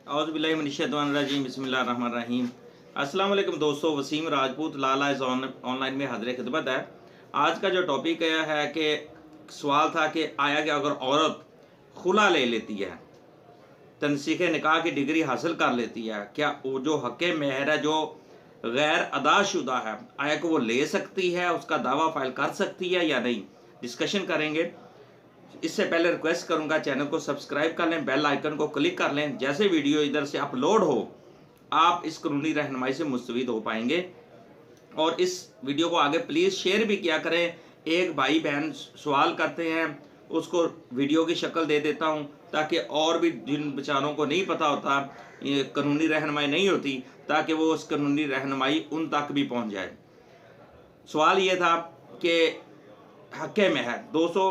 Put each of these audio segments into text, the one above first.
औज़ुबिल्लाहिमिनश्शैतानिर्रजीम बिस्मिल्लाहिर्रहमानिर्रहीम। अस्सलाम वालेकुम दोस्तों, वसीम राजपूत लाला इस ऑनलाइन में हाज़िर खिदमत है। आज का जो टॉपिक है कि सवाल था कि आया कि अगर औरत खुला ले लेती है, तनसीख़ निकाह की डिग्री हासिल कर लेती है, क्या वो जो हक़ मेहर है जो गैर अदाशुदा है, आया कि वो ले सकती है, उसका दावा फाइल कर सकती है या नहीं, डिस्कशन करेंगे। इससे पहले रिक्वेस्ट करूंगा चैनल को सब्सक्राइब कर लें, बेल आइकन को क्लिक कर लें। जैसे वीडियो इधर से अपलोड हो आप इस कानूनी रहनुमाई से मुस्तफ़ीद हो पाएंगे। और इस वीडियो को आगे प्लीज़ शेयर भी किया करें। एक भाई बहन सवाल करते हैं, उसको वीडियो की शक्ल दे देता हूं ताकि और भी जिन बेचारों को नहीं पता होता, ये कानूनी रहनुमाई नहीं होती, ताकि वो उस कानूनी रहनुमाई उन तक भी पहुंच जाए। सवाल ये था कि हक़ मेहर दोस्तों,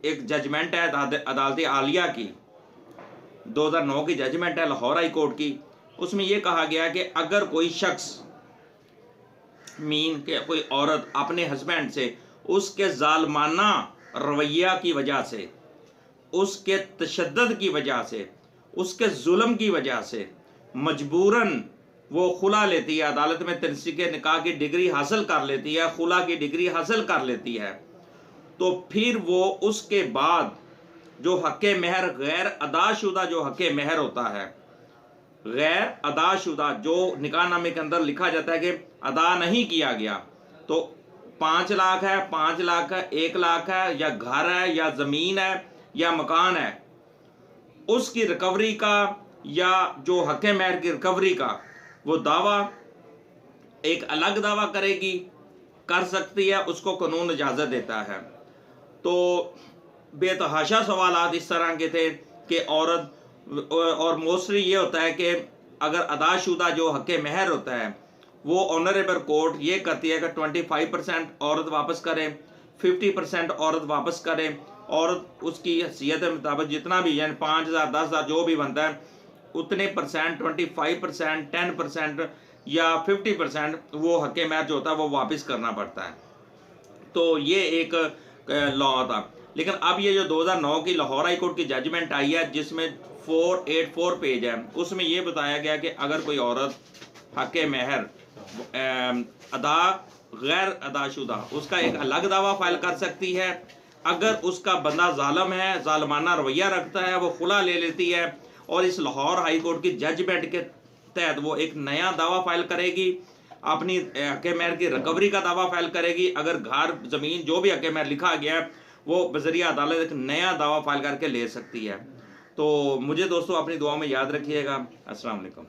एक जजमेंट है अदालत आलिया की, 2009 की जजमेंट है लाहौर हाई कोर्ट की। उसमें यह कहा गया कि अगर कोई शख्स मीन के कोई औरत अपने हस्बैंड से उसके जालमाना रवैया की वजह से, उसके तशद्दुद की वजह से, उसके जुल्म की वजह से मजबूरन वो खुला लेती है, अदालत में तनसीख़ निकाह की डिग्री हासिल कर लेती है, खुला की डिग्री हासिल कर लेती है, तो फिर वो उसके बाद जो हक़ मेहर गैर अदाशुदा जो हक़ मेहर होता है, गैर अदाशुदा जो निकाहनामे के अंदर लिखा जाता है कि अदा नहीं किया गया, तो 5 लाख है, 5 लाख है, 1 लाख है, या घर है, या ज़मीन है, या मकान है, उसकी रिकवरी का या जो हक़ मेहर की रिकवरी का वो दावा एक अलग दावा करेगी, कर सकती है, उसको कानून इजाज़त देता है। तो बेतहाशा सवालात इस तरह के थे कि औरत, और मोस्टली ये होता है कि अगर अदाशुदा जो हक़ मेहर होता है वो ऑनरेबल कोर्ट ये कहती है कि 25% औरत वापस करे, 50% औरत वापस करे, औरत उसकी हैसियत के मुताबिक जितना भी, यानी 5,000 10,000 जो भी बनता है उतने परसेंट, 25%, 10% या 50% वो हक़ मेहर जो होता है वो वापस करना पड़ता है। तो ये एक लॉ था। लेकिन अब ये जो 2009 की लाहौर हाई कोर्ट की जजमेंट आई है, जिसमें 484 पेज है, उसमें ये बताया गया कि अगर कोई औरत हक़ मेहर अदा गैर अदाशुदा, उसका एक अलग दावा फाइल कर सकती है। अगर उसका बंदा जालिम है, जालमाना रवैया रखता है, वो खुला ले लेती है और इस लाहौर हाई कोर्ट की जजमेंट के तहत वो एक नया दावा फाइल करेगी, अपनी हक़ मेहर की रिकवरी का दावा फाइल करेगी। अगर घर ज़मीन जो भी हक़ मेहर लिखा गया है वो बज़रिया अदालत एक नया दावा फाइल करके ले सकती है। तो मुझे दोस्तों अपनी दुआ में याद रखिएगा। अस्सलाम वालेकुम।